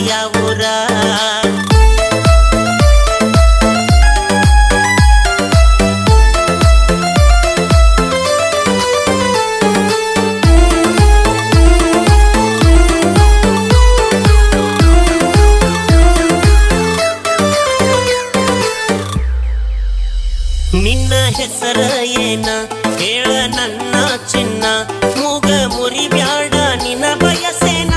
ಯಾವೂರ ನಿನ್ನ ಹೆಸರ ಏನ ಹೇಳ ನನ್ನ ಚಿನ್ನ ಮೂಗ ಮುರಿ ಬ್ಯಾಡ ನಿನ್ನ ಬಯಸೇನ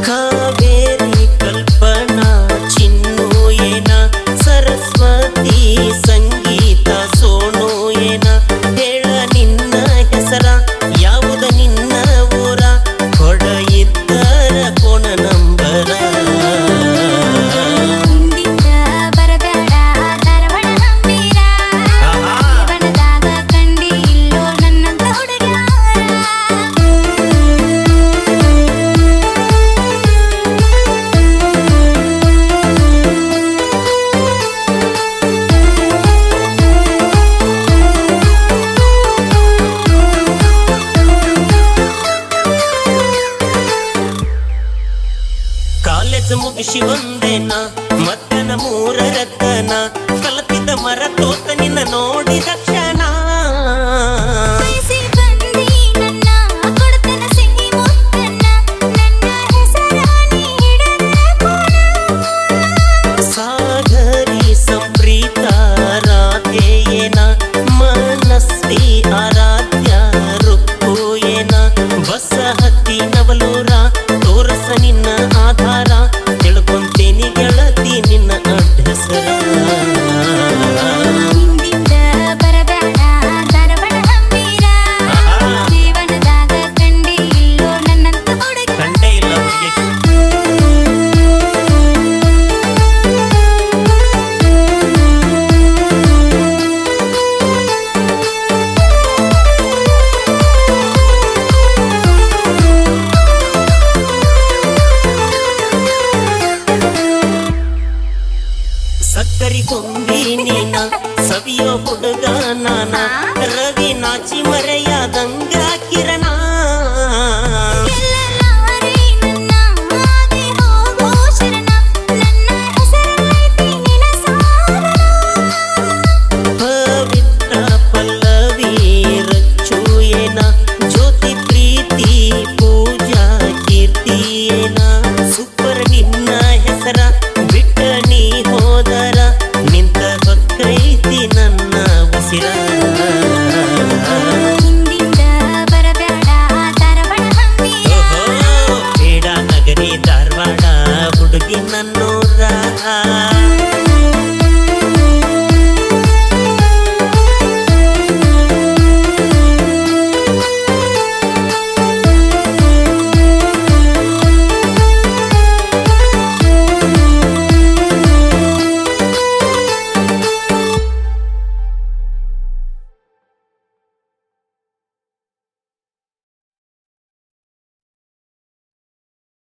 ಕಾವೇರಿ ಕಲ್ಪನಾ ಚಿನ್ನು ಏನ ಸರಸ್ವತಿ ಸಂಗೀತ ಸೋನು ಏನ ಹೇಳ ನಿನ್ನ ಹೆಸರ ಯಾವುದು ನಿನ್ನ ಇದ್ದರ ಕೋಣ ನಂಬರ ಹಿಂದಿಂದ ಬರಬೇಡ ಧಾರವಾಡ ನಂಬೀರ ಜೀವನದಾಗ ಕಂಡಿ ಇಲ್ಲೋ ನನ್ನಂತ ಹುಡುಗ್ಯಾರ ಕಾಲೇಜ್ ಮುಗಿಸಿ ಬಂದೇನ ಮತ್ತನ ಮೂರ ರತ್ನ ಕಲತಿದ್ದ ಮರ ತೋತ ನಿನ್ನ ನೋಡಿದ ಕ್ಷಣ ಸಾಗರಿ ಸಂಪ್ರೀತ ರಾಧೇಯೇನ ಮನಸ್ವಿ ಆರಾಧ್ಯ ರುಕ್ಕು ಏನ ಬಸ ಹತ್ತಿ ನವಲೂರ ತೋರಸ ನಿನ್ನ ಆಧಾರ ತಿಳ್ಕೊಂತೇನಿ ಗೆಳತಿ ನಿನ್ನ ಅಡ್ಡಸರ ಹಿಂದಿಂದ ಬರಬೇಡ ಧಾರವಾಡ ನಂಬೀರ ಜೀವನದಾಗ ಕಂಡಿ ಇಲ್ಲೋ ನನ್ನಂತ ಹುಡುಗ್ಯಾರ ಕಂಡೇ ಇಲ್ಲ ಸಕ್ಕರಿ ಕೊಂಬಿ ನೀನ ಸವಿಯೋ ಹುಡುಗ ನಾನ ರವಿ ನಾಚಿ ಮರೆಯಾದಂಗ ಕಿರಣ ಪವಿತ್ರ ಪಲ್ಲವಿ ರಚ್ಚು ಏನ ಜ್ಯೋತಿ ಪ್ರೀತಿ ಪೂಜಾ ಕೀರ್ತಿ ಏನ ಸೂಪರ್ ನಿನ್ನ ಹೆಸರ ಬಿಟ್ಟ ನೀ ಹೋದರ ನಿಂತ ಹೊಕ್ಕೈತಿ ನನ್ನ ಉಸಿರ ಹಿಂದಿಂದ ಬರಬೇಡ ಧಾರವಾಡ ನಂಬೀರ ಬೇಡ ನಗರಿ ಧಾರವಾಡ ಹುಡುಗಿ ನನ್ನೂರ